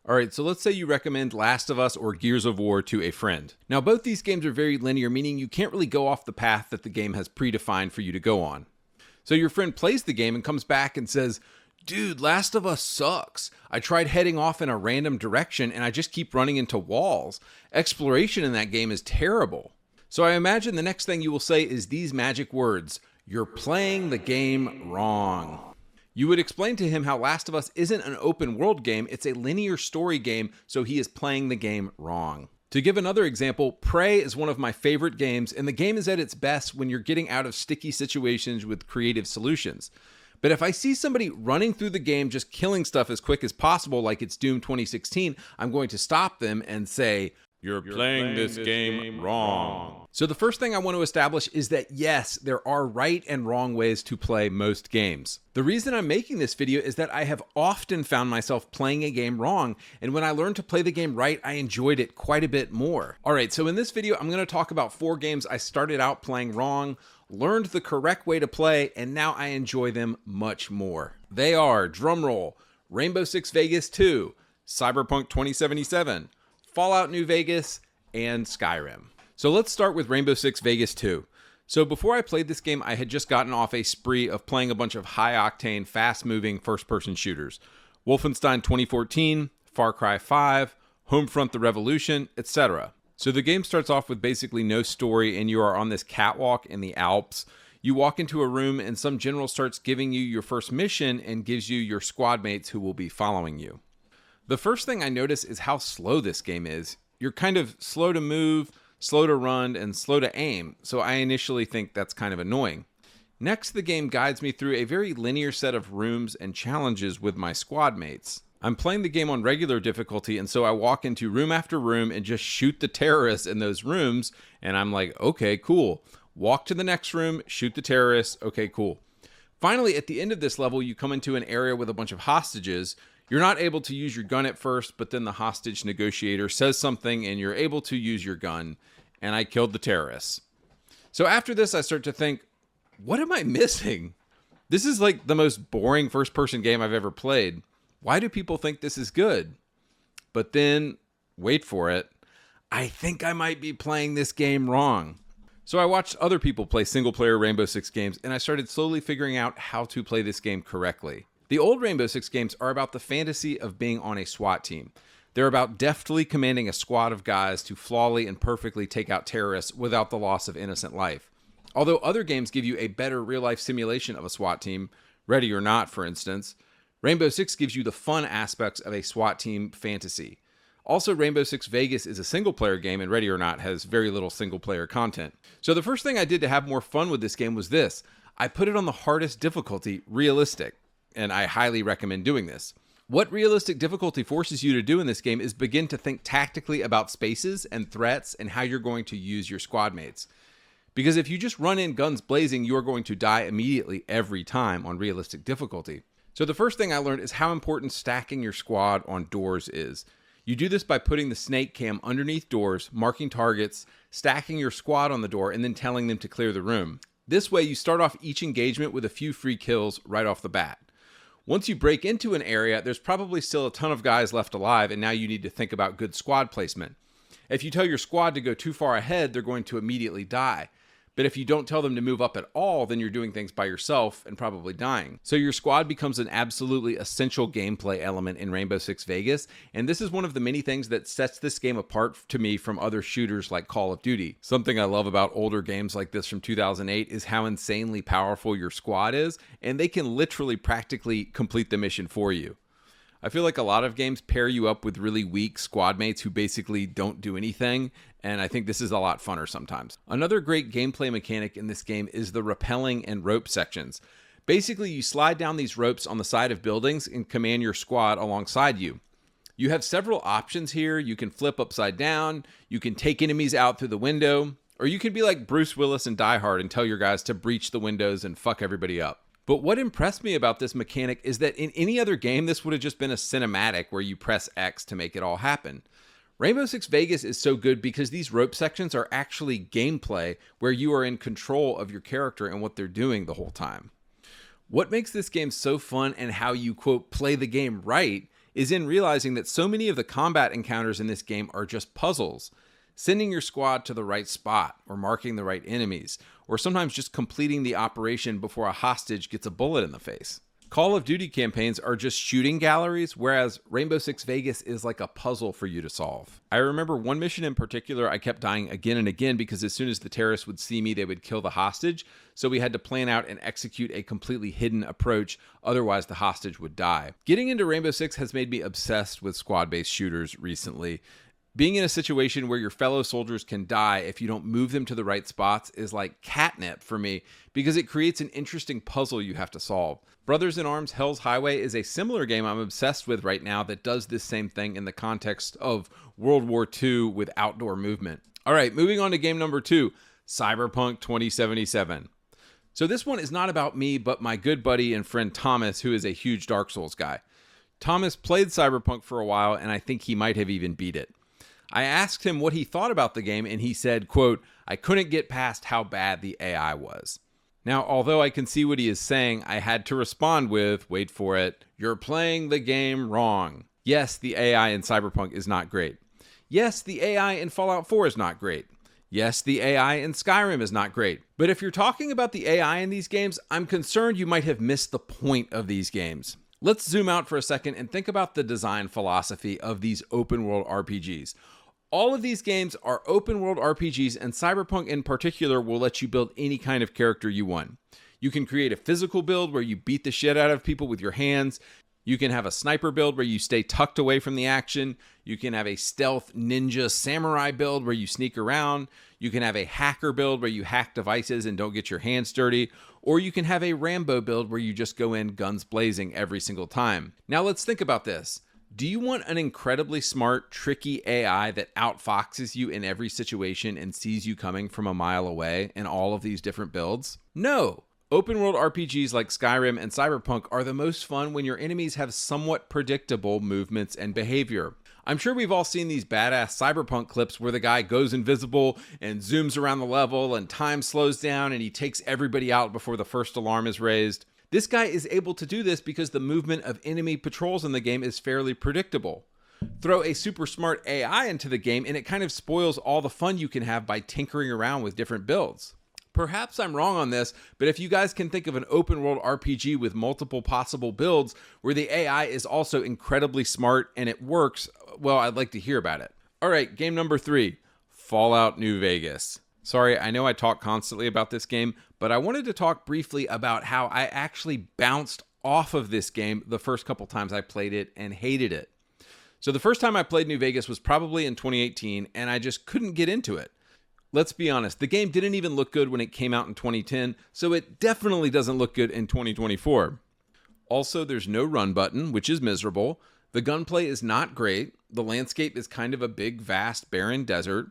Alright, so let's say you recommend Last of Us or Gears of War to a friend. Now, both these games are very linear, meaning you can't really go off the path that the game has predefined for you to go on. So your friend plays the game and comes back and says, "Dude, Last of Us sucks. I tried heading off in a random direction and I just keep running into walls. Exploration in that game is terrible." So I imagine the next thing you will say is these magic words: "You're playing the game wrong." You would explain to him how Last of Us isn't an open world game, it's a linear story game, so he is playing the game wrong. To give another example, Prey is one of my favorite games, and the game is at its best when you're getting out of sticky situations with creative solutions. But if I see somebody running through the game just killing stuff as quick as possible like it's Doom 2016, I'm going to stop them and say, "You're playing this game wrong." So the first thing I want to establish is that yes, there are right and wrong ways to play most games. The reason I'm making this video is that I have often found myself playing a game wrong, and when I learned to play the game right, I enjoyed it quite a bit more. Alright, so in this video, I'm going to talk about 4 games I started out playing wrong, learned the correct way to play, and now I enjoy them much more. They are, drumroll, Rainbow Six Vegas 2, Cyberpunk 2077, Fallout New Vegas, and Skyrim. So let's start with Rainbow Six Vegas 2. So before I played this game, I had just gotten off a spree of playing a bunch of high-octane, fast-moving first-person shooters. Wolfenstein 2014, Far Cry 5, Homefront the Revolution, etc. So the game starts off with basically no story, and you are on this catwalk in the Alps. You walk into a room, and some general starts giving you your first mission and gives you your squad mates who will be following you. The first thing I notice is how slow this game is. You're kind of slow to move, slow to run, and slow to aim, so I initially think that's kind of annoying. Next, the game guides me through a very linear set of rooms and challenges with my squad mates. I'm playing the game on regular difficulty, and so I walk into room after room and just shoot the terrorists in those rooms, and I'm like, okay, cool. Walk to the next room, shoot the terrorists, okay, cool. Finally, at the end of this level, you come into an area with a bunch of hostages. You're not able to use your gun at first, but then the hostage negotiator says something and you're able to use your gun, and I killed the terrorists. So after this, I start to think, what am I missing? This is like the most boring first-person game I've ever played. Why do people think this is good? But then, wait for it, I think I might be playing this game wrong. So I watched other people play single-player Rainbow Six games, and I started slowly figuring out how to play this game correctly. The old Rainbow Six games are about the fantasy of being on a SWAT team. They're about deftly commanding a squad of guys to flawlessly and perfectly take out terrorists without the loss of innocent life. Although other games give you a better real-life simulation of a SWAT team, Ready or Not, for instance, Rainbow Six gives you the fun aspects of a SWAT team fantasy. Also, Rainbow Six Vegas is a single-player game, and Ready or Not has very little single-player content. So the first thing I did to have more fun with this game was this. I put it on the hardest difficulty, realistic, and I highly recommend doing this. What realistic difficulty forces you to do in this game is begin to think tactically about spaces and threats and how you're going to use your squad mates. Because if you just run in guns blazing, you are going to die immediately every time on realistic difficulty. So the first thing I learned is how important stacking your squad on doors is. You do this by putting the snake cam underneath doors, marking targets, stacking your squad on the door, and then telling them to clear the room. This way, you start off each engagement with a few free kills right off the bat. Once you break into an area, there's probably still a ton of guys left alive, and now you need to think about good squad placement. If you tell your squad to go too far ahead, they're going to immediately die. But if you don't tell them to move up at all, then you're doing things by yourself and probably dying. So your squad becomes an absolutely essential gameplay element in Rainbow Six Vegas, and this is one of the many things that sets this game apart to me from other shooters like Call of Duty. Something I love about older games like this from 2008 is how insanely powerful your squad is, and they can literally practically complete the mission for you. I feel like a lot of games pair you up with really weak squad mates who basically don't do anything, and I think this is a lot funner sometimes. Another great gameplay mechanic in this game is the rappelling and rope sections. Basically, you slide down these ropes on the side of buildings and command your squad alongside you. You have several options here. You can flip upside down, you can take enemies out through the window, or you can be like Bruce Willis in Die Hard and tell your guys to breach the windows and fuck everybody up. But what impressed me about this mechanic is that in any other game, this would have just been a cinematic where you press X to make it all happen. Rainbow Six Vegas is so good because these rope sections are actually gameplay where you are in control of your character and what they're doing the whole time. What makes this game so fun and how you, quote, play the game right is in realizing that so many of the combat encounters in this game are just puzzles. Sending your squad to the right spot, or marking the right enemies, or sometimes just completing the operation before a hostage gets a bullet in the face. Call of Duty campaigns are just shooting galleries, whereas Rainbow Six Vegas is like a puzzle for you to solve. I remember one mission in particular, I kept dying again and again because as soon as the terrorists would see me, they would kill the hostage. So we had to plan out and execute a completely hidden approach, otherwise the hostage would die. Getting into Rainbow Six has made me obsessed with squad-based shooters recently. Being in a situation where your fellow soldiers can die if you don't move them to the right spots is like catnip for me because it creates an interesting puzzle you have to solve. Brothers in Arms Hell's Highway is a similar game I'm obsessed with right now that does this same thing in the context of World War II with outdoor movement. All right, moving on to game number 2, Cyberpunk 2077. So this one is not about me, but my good buddy and friend Thomas, who is a huge Dark Souls guy. Thomas played Cyberpunk for a while, and I think he might have even beat it. I asked him what he thought about the game, and he said, quote, "I couldn't get past how bad the AI was." Now, although I can see what he is saying, I had to respond with, wait for it, "You're playing the game wrong." Yes, the AI in Cyberpunk is not great. Yes, the AI in Fallout 4 is not great. Yes, the AI in Skyrim is not great. But if you're talking about the AI in these games, I'm concerned you might have missed the point of these games. Let's zoom out for a second and think about the design philosophy of these open world RPGs. All of these games are open world RPGs, and Cyberpunk in particular will let you build any kind of character you want. You can create a physical build where you beat the shit out of people with your hands. You can have a sniper build where you stay tucked away from the action. You can have a stealth ninja samurai build where you sneak around. You can have a hacker build where you hack devices and don't get your hands dirty. Or you can have a Rambo build where you just go in guns blazing every single time. Now let's think about this. Do you want an incredibly smart, tricky AI that outfoxes you in every situation and sees you coming from a mile away in all of these different builds? No! Open world RPGs like Skyrim and Cyberpunk are the most fun when your enemies have somewhat predictable movements and behavior. I'm sure we've all seen these badass Cyberpunk clips where the guy goes invisible and zooms around the level and time slows down and he takes everybody out before the first alarm is raised. This guy is able to do this because the movement of enemy patrols in the game is fairly predictable. Throw a super smart AI into the game and it kind of spoils all the fun you can have by tinkering around with different builds. Perhaps I'm wrong on this, but if you guys can think of an open world RPG with multiple possible builds where the AI is also incredibly smart and it works, well, I'd like to hear about it. All right, game number 3, Fallout New Vegas. Sorry, I know I talk constantly about this game, but I wanted to talk briefly about how I actually bounced off of this game the first couple times I played it and hated it. So the first time I played New Vegas was probably in 2018, and I just couldn't get into it. Let's be honest, the game didn't even look good when it came out in 2010, so it definitely doesn't look good in 2024. Also, there's no run button, which is miserable. The gunplay is not great. The landscape is kind of a big, vast, barren desert.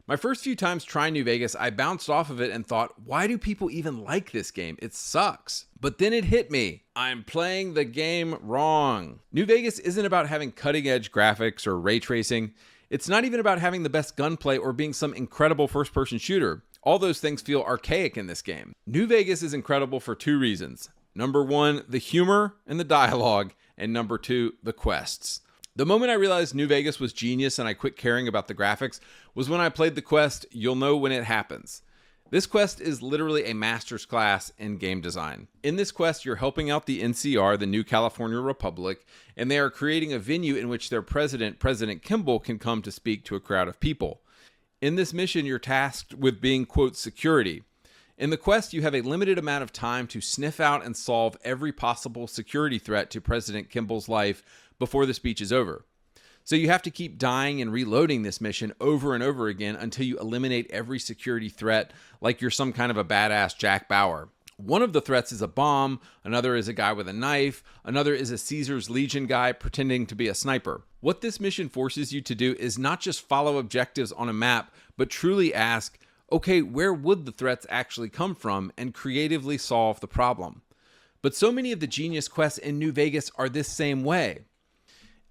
My first few times trying New Vegas, I bounced off of it and thought, why do people even like this game? It sucks. But then it hit me. I'm playing the game wrong. New Vegas isn't about having cutting-edge graphics or ray tracing. It's not even about having the best gunplay or being some incredible first-person shooter. All those things feel archaic in this game. New Vegas is incredible for 2 reasons. Number 1, the humor and the dialogue, and number 2, the quests. The moment I realized New Vegas was genius and I quit caring about the graphics was when I played the quest, You'll Know When It Happens. This quest is literally a master's class in game design. In this quest, you're helping out the NCR, the New California Republic, and they are creating a venue in which their president, President Kimball, can come to speak to a crowd of people. In this mission, you're tasked with being, quote, security. In the quest, you have a limited amount of time to sniff out and solve every possible security threat to President Kimball's life before the speech is over. So you have to keep dying and reloading this mission over and over again until you eliminate every security threat like you're some kind of a badass Jack Bauer. One of the threats is a bomb, another is a guy with a knife, another is a Caesar's Legion guy pretending to be a sniper. What this mission forces you to do is not just follow objectives on a map, but truly ask, okay, where would the threats actually come from, and creatively solve the problem. But so many of the genius quests in New Vegas are this same way.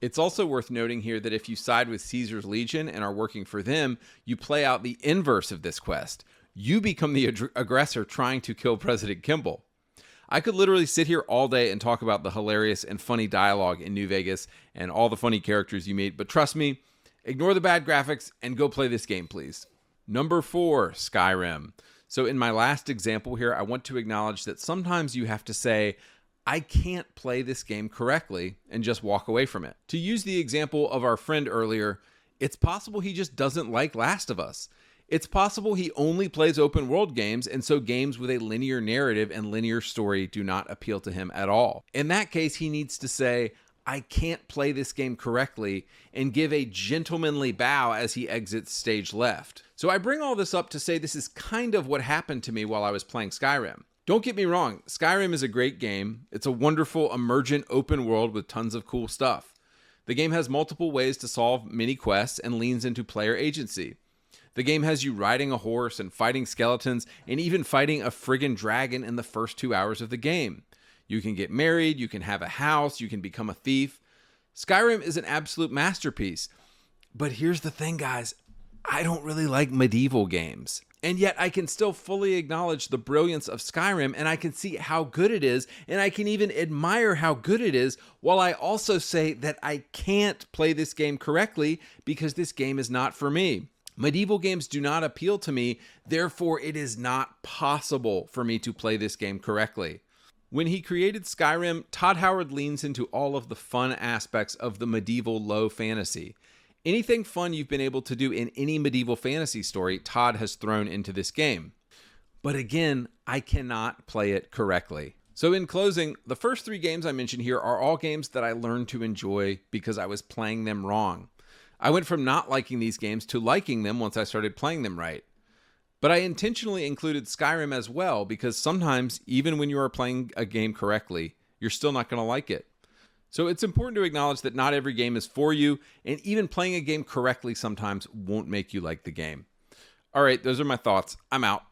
It's also worth noting here that if you side with Caesar's Legion and are working for them, you play out the inverse of this quest. You become the aggressor trying to kill President Kimball. I could literally sit here all day and talk about the hilarious and funny dialogue in New Vegas and all the funny characters you meet, but trust me, ignore the bad graphics and go play this game, please. Number 4, Skyrim. So in my last example here, I want to acknowledge that sometimes you have to say, I can't play this game correctly, and just walk away from it. To use the example of our friend earlier, it's possible he just doesn't like Last of Us. It's possible he only plays open world games, and so games with a linear narrative and linear story do not appeal to him at all. In that case, he needs to say, I can't play this game correctly, and give a gentlemanly bow as he exits stage left. So I bring all this up to say this is kind of what happened to me while I was playing Skyrim. Don't get me wrong, Skyrim is a great game. It's a wonderful, emergent open world with tons of cool stuff. The game has multiple ways to solve mini quests and leans into player agency. The game has you riding a horse and fighting skeletons and even fighting a friggin' dragon in the first 2 hours of the game. You can get married, you can have a house, you can become a thief. Skyrim is an absolute masterpiece. But here's the thing, guys. I don't really like medieval games. And yet I can still fully acknowledge the brilliance of Skyrim, and I can see how good it is, and I can even admire how good it is, while I also say that I can't play this game correctly because this game is not for me. Medieval games do not appeal to me, therefore it is not possible for me to play this game correctly. When he created Skyrim, Todd Howard leans into all of the fun aspects of the medieval low fantasy. Anything fun you've been able to do in any medieval fantasy story, Todd has thrown into this game. But again, I cannot play it correctly. So in closing, the first 3 games I mentioned here are all games that I learned to enjoy because I was playing them wrong. I went from not liking these games to liking them once I started playing them right. But I intentionally included Skyrim as well because sometimes, even when you are playing a game correctly, you're still not going to like it. So it's important to acknowledge that not every game is for you, and even playing a game correctly sometimes won't make you like the game. All right, those are my thoughts. I'm out.